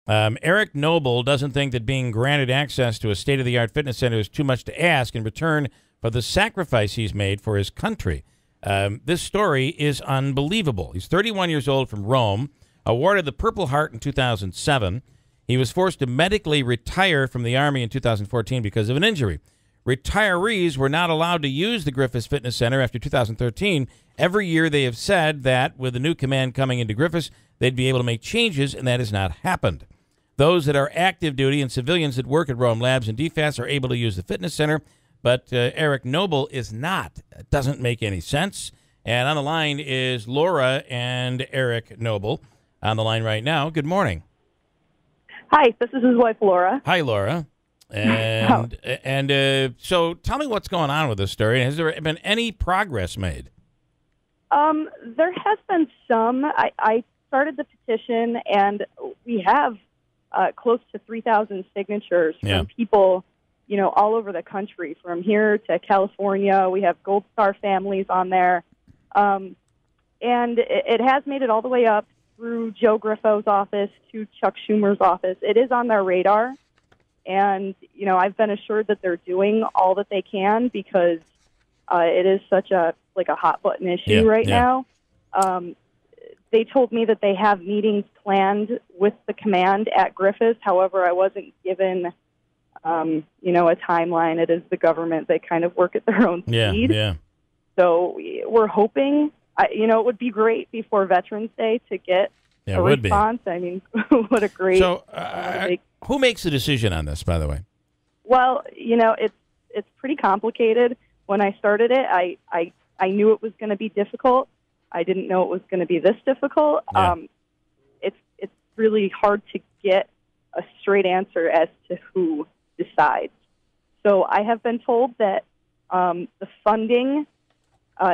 Eric Noble doesn't think that being granted access to a state-of-the-art fitness center is too much to ask in return for the sacrifice he's made for his country. This story is unbelievable. He's 31 years old from Rome, awarded the Purple Heart in 2007. He was forced to medically retire from the Army in 2014 because of an injury. Retirees were not allowed to use the Griffiss Fitness Center after 2013. Every year they have said that with the new command coming into Griffiss, they'd be able to make changes, and that has not happened. Those that are active duty and civilians that work at Rome Labs and DFAS are able to use the fitness center, but Eric Noble is not. It doesn't make any sense. And on the line is Laura and Eric Noble on the line right now. Good morning. Hi, this is his wife, Laura. Hi, Laura. And so tell me what's going on with this story. Has there been any progress made? There has been some. I started the petition, and we have close to 3,000 signatures from people, all over the country, from here to California. We have Gold Star families on there. And it has made it all the way up through Joe Griffo's office to Chuck Schumer's office. It is on their radar. And, I've been assured that they're doing all that they can because it is such a hot button issue right now. They told me that they have meetings planned with the command at Griffiss. However, I wasn't given, a timeline. It is the government. They kind of work at their own speed. Yeah. So we're hoping, it would be great before Veterans Day to get a response. I mean, what a great... So who makes the decision on this, by the way? Well, it's pretty complicated. When I started it, I knew it was going to be difficult. I didn't know it was going to be this difficult. Yeah. It's really hard to get a straight answer as to who decides. So I have been told that the funding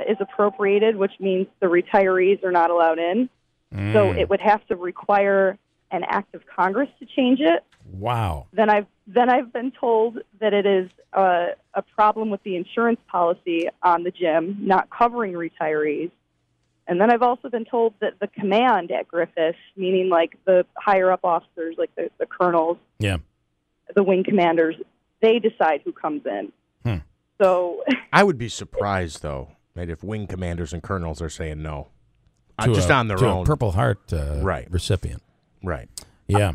is appropriated, which means the retirees are not allowed in. So it would have to require an act of Congress to change it. Wow. Then I've been told that it is a problem with the insurance policy on the gym not covering retirees. And then I've also been told that the command at Griffiss, meaning like the higher up officers, like the colonels, the wing commanders, they decide who comes in. So I would be surprised though that if wing commanders and colonels are saying no, just on their own. A Purple Heart recipient. Right. Yeah.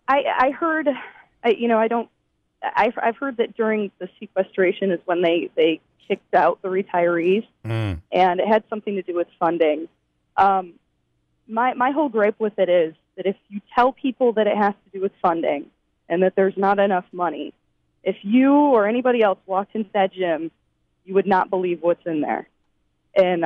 I heard, I've heard that during the sequestration is when they kicked out the retirees, and it had something to do with funding. My whole gripe with it is that if you tell people that it has to do with funding and that there's not enough money, if you or anybody else walked into that gym, you would not believe what's in there. And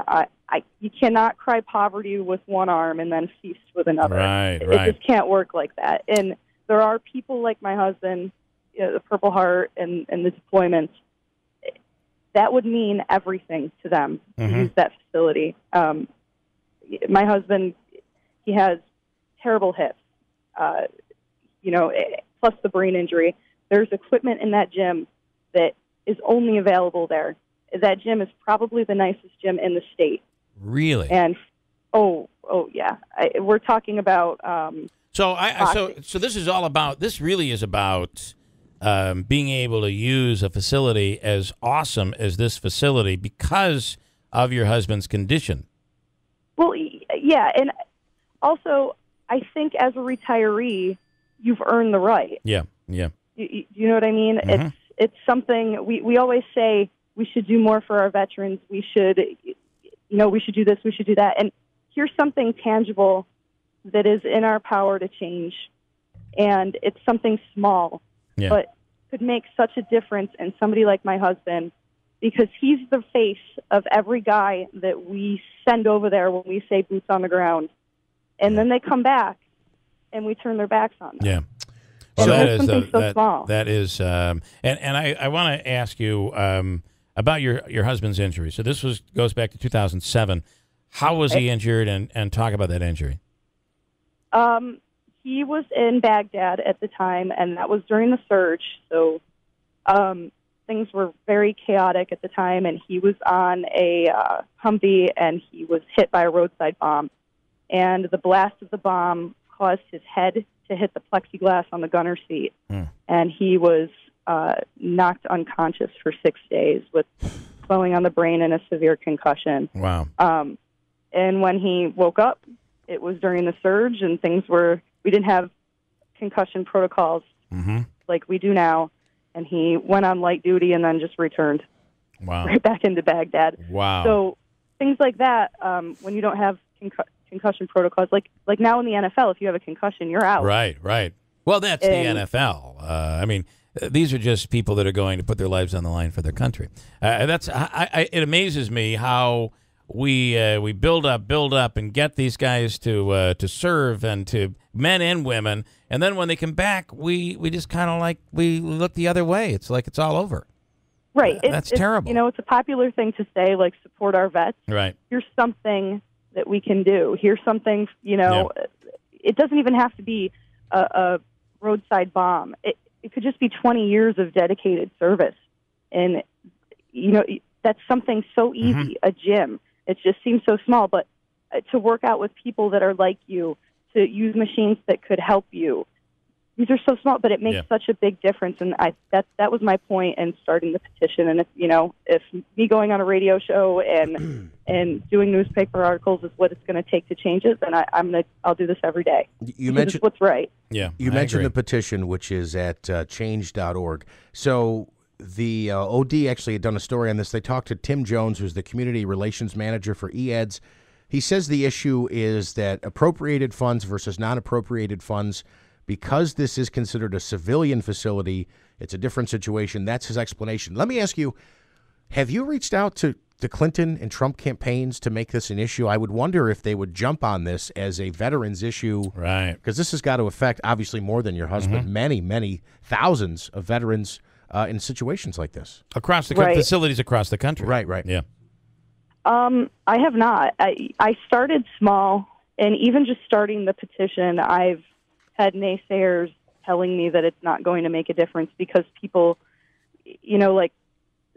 you cannot cry poverty with one arm and then feast with another. It just can't work like that. And there are people like my husband, the Purple Heart and the deployments, that would mean everything to them to use that facility. My husband, he has terrible hips, plus the brain injury. There's equipment in that gym that is only available there. That gym is probably the nicest gym in the state. Really? And yeah, we're talking about. So this is all about. This really is about being able to use a facility as awesome as this facility because of your husband's condition. Well, yeah, and also I think as a retiree, you've earned the right. Yeah. You know what I mean? It's something we always say. We should do more for our veterans. We should, we should do this, we should do that. And here's something tangible that is in our power to change. And it's something small, but could make such a difference in somebody like my husband, because he's the face of every guy that we send over there when we say boots on the ground. And then they come back and we turn their backs on them. Yeah. So that is small. That is, and I want to ask you about your husband's injury. So this goes back to 2007. How was he injured, and talk about that injury? He was in Baghdad at the time, and that was during the surge. So things were very chaotic at the time, and he was on a Humvee, and he was hit by a roadside bomb. And the blast of the bomb caused his head to hit the plexiglass on the gunner seat, and he was knocked unconscious for 6 days with swelling on the brain and a severe concussion. Wow. And when he woke up, it was during the surge, and we didn't have concussion protocols like we do now, and he went on light duty and then just returned right back into Baghdad. Wow. So things like that, when you don't have concussion protocols, like now in the NFL, if you have a concussion, you're out. Right. Well, that's the NFL. I mean, these are just people that are going to put their lives on the line for their country. It amazes me how we build up and get these guys to serve, and to men and women, and then when they come back, we just kind of like we look the other way. It's like it's all over. Right. That's terrible. You know, it's a popular thing to say, like, support our vets. Right. Here's something that we can do. Here's something, you know, it doesn't even have to be a roadside bomb. It could just be 20 years of dedicated service. And, you know, that's something so easy, a gym. It just seems so small, but to work out with people that are like you, to use machines that could help you. These are so small, but it makes such a big difference. And that was my point in starting the petition. And if me going on a radio show and doing newspaper articles is what it's going to take to change it, then I'll do this every day. You mentioned what's right. Yeah, you mentioned the petition, which is at change.org. So the OD actually had done a story on this. They talked to Tim Jones, who's the community relations manager for EADS. He says the issue is that appropriated funds versus non-appropriated funds. Because this is considered a civilian facility, it's a different situation. That's his explanation. Let me ask you, have you reached out to the Clinton and Trump campaigns to make this an issue? I would wonder if they would jump on this as a veterans issue. Right. Because this has got to affect, obviously, more than your husband, many, many thousands of veterans in situations like this. Across the facilities across the country. Right. Yeah. I have not. I started small, and even just starting the petition, I've had naysayers telling me that it's not going to make a difference because people, you know, like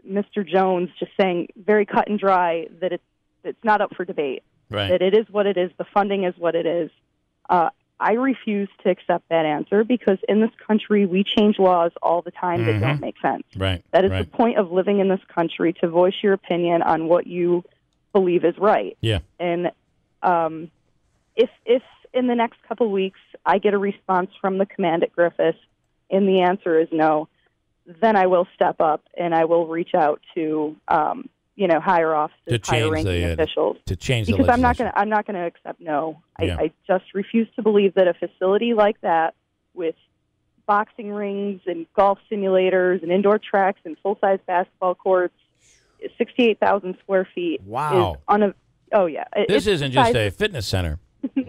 Mr. Jones just saying very cut and dry that it's not up for debate, that it is what it is, the funding is what it is. I refuse to accept that answer because in this country we change laws all the time that don't make sense. Right. That is the point of living in this country, to voice your opinion on what you believe is right. Yeah. And if in the next couple of weeks I get a response from the command at Griffiss and the answer is no, then I will step up and I will reach out to higher officers, higher ranking officials to change because the I'm not going to accept no. I just refuse to believe that a facility like that with boxing rings and golf simulators and indoor tracks and full-size basketball courts, 68,000 square feet. Wow. This isn't just a fitness center.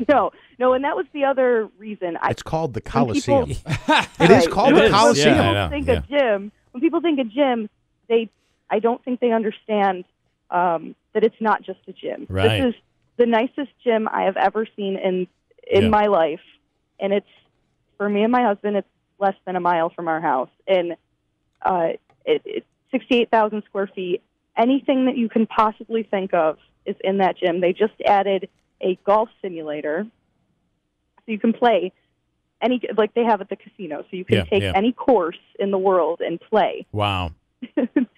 No, and that was the other reason. It's called the Colosseum. It is called the Colosseum. When people think a gym, I don't think they understand that it's not just a gym. Right. This is the nicest gym I have ever seen in my life, and it's for me and my husband. It's less than a mile from our house, and it's 68,000 square feet. Anything that you can possibly think of is in that gym. They just added a golf simulator, so you can play like they have at the casino. So you can take any course in the world and play. Wow.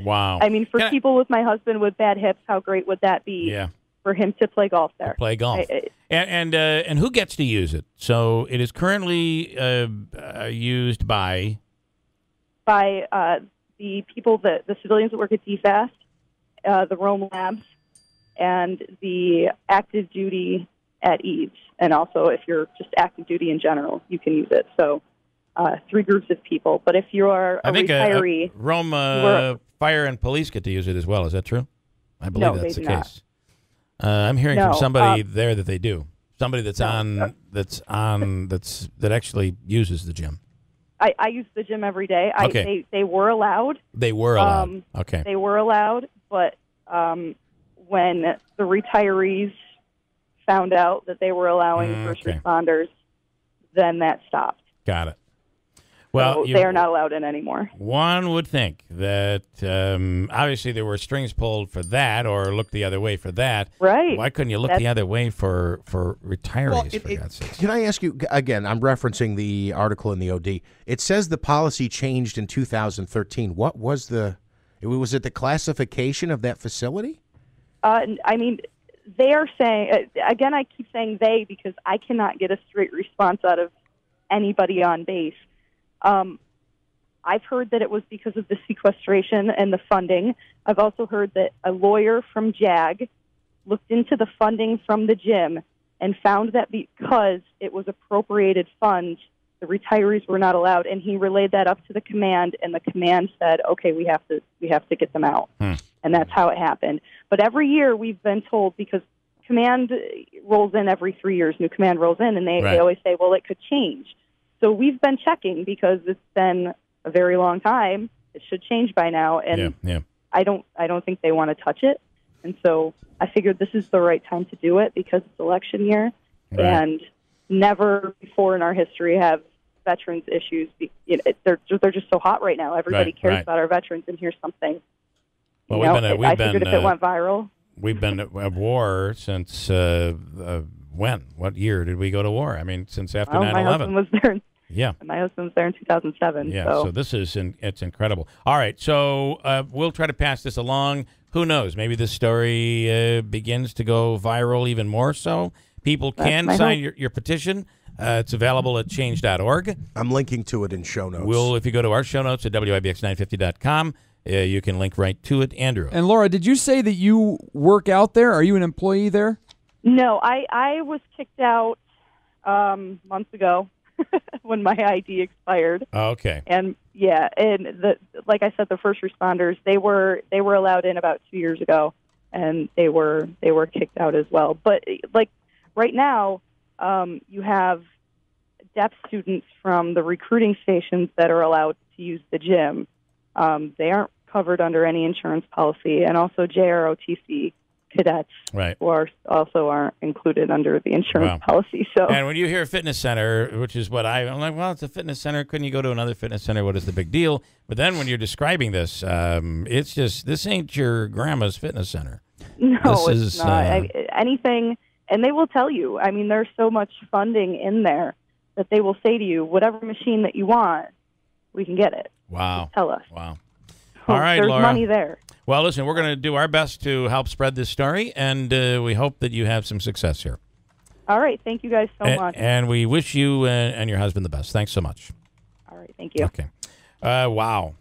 Wow. I mean, for people with my husband with bad hips, how great would that be? Yeah. For him to play golf there. Play golf. And who gets to use it? So it is currently used by the people, the civilians that work at DFAST, the Rome Labs, and the active duty at EADS. And also, if you're just active duty in general, you can use it. So 3 groups of people. But if you are a retiree... Rome Fire and Police get to use it as well. Is that true? I believe that's the case. I'm hearing from somebody there that they do. Somebody that actually uses the gym. I use the gym every day. They were allowed. They were allowed. Okay. They were allowed, but when the retirees found out that they were allowing first responders, then that stopped. Got it. Well, they are not allowed in anymore. One would think that obviously there were strings pulled for that, or look the other way for that. Right. Why couldn't you look the other way for retirees, for God's sake? Can I ask you, again, I'm referencing the article in the OD. It says the policy changed in 2013. What was was it the classification of that facility? I mean, they are saying, again, I keep saying they because I cannot get a straight response out of anybody on base. I've heard that it was because of the sequestration and the funding. I've also heard that a lawyer from JAG looked into the funding from the gym and found that because it was appropriated funds, the retirees were not allowed, and he relayed that up to the command, and the command said, "Okay, we have to get them out," and that's how it happened. But every year we've been told, because command rolls in every 3 years, new command rolls in, and they always say, "Well, it could change." So we've been checking because it's been a very long time. It should change by now, and I don't think they want to touch it. And so I figured this is the right time to do it because it's election year, and never before in our history have veterans issues. They're just so hot right now. Everybody cares about our veterans, and here's something. Well, I figured if it went viral. We've been at war since when? What year did we go to war? I mean, since after 9/11. My husband was there. Yeah. My husband was there in 2007. Yeah, so this is it's incredible. All right, so we'll try to pass this along. Who knows? Maybe this story begins to go viral even more so. People can sign your petition. It's available at change.org. I'm linking to it in show notes. If you go to our show notes at WIBX950.com, you can link right to it, Andrew. And Laura, did you say that you work out there? Are you an employee there? No, I was kicked out months ago when my ID expired. Oh, okay. And like I said, the first responders, they were allowed in about 2 years ago, and they were kicked out as well. But like right now, you have deaf students from the recruiting stations that are allowed to use the gym. They aren't covered under any insurance policy, and also JROTC cadets who aren't included under the insurance policy. So, and when you hear a fitness center, which is what I'm like, well, it's a fitness center. Couldn't you go to another fitness center? What is the big deal? But then when you're describing this, it's just, this ain't your grandma's fitness center. No, it's not. Anything, and they will tell you. I mean, there's so much funding in there that they will say to you, whatever machine that you want, we can get it. Wow. Just tell us. Wow. All right, there's Laura. money there. Well, listen, we're going to do our best to help spread this story, and we hope that you have some success here. All right. Thank you guys so much. And we wish you and your husband the best. Thanks so much. All right. Thank you. Okay. Wow.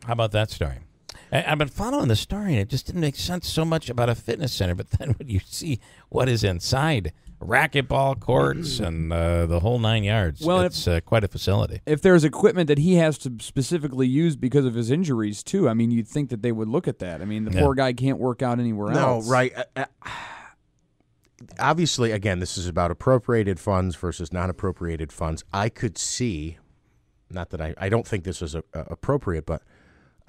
How about that story? I've been following the story, and it just didn't make sense so much about a fitness center, but then when you see what is inside, racquetball courts and the whole 9 yards, it's quite a facility. If there's equipment that he has to specifically use because of his injuries, too, I mean, you'd think that they would look at that. I mean, the poor guy can't work out anywhere else. No, right. Obviously, again, this is about appropriated funds versus non-appropriated funds. I could see, not that I don't think this is appropriate, but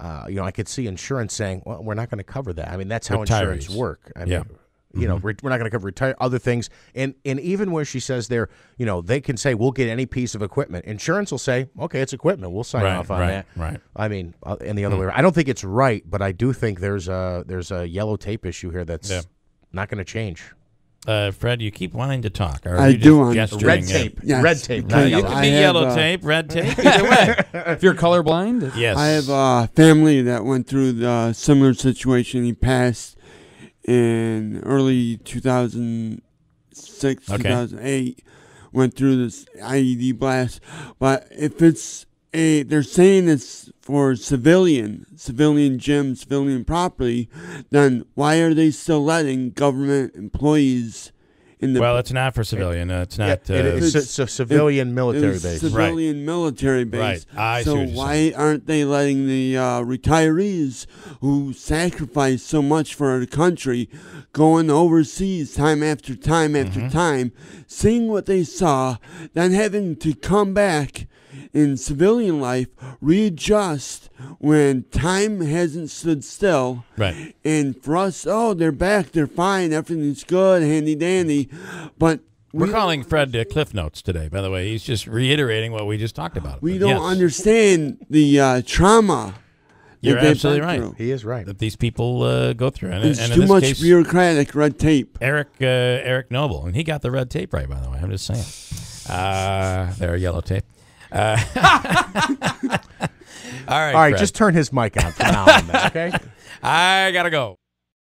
I could see insurance saying, well, we're not going to cover that. I mean, that's how insurance work. I mean, we're not going to cover other things. And even where she says there, they can say, we'll get any piece of equipment. Insurance will say, okay, it's equipment. We'll sign off on that. Right. I mean, and the other way around. I don't think it's right, but I do think there's a yellow tape issue here that's not going to change. Fred, you keep wanting to talk. I do want red tape. Yes. Red tape. You can be yellow tape, red tape, either way. If you're colorblind? Yes. I have a family that went through the similar situation. He passed in early 2006, 2008. Went through this IED blast. But if they're saying it's for civilian gym, civilian property, then why are they still letting government employees in the... Well, it's not for civilian. It's not... it's a civilian military base. Civilian military base. Right. So why aren't they letting the retirees who sacrifice so much for our country going overseas time after time after time, seeing what they saw, then having to come back in civilian life, readjust when time hasn't stood still. Right. And for us, they're back, they're fine, everything's good, handy dandy. But We're calling Fred Cliff Notes today, by the way. He's just reiterating what we just talked about. We don't understand the trauma. You're absolutely right. Through. He is right. That these people go through. And, it's too much bureaucratic red tape. Eric Noble, and he got the red tape right, by the way. I'm just saying. There, yellow tape. All right, Fred. Just turn his mic on from now on, okay? I got to go.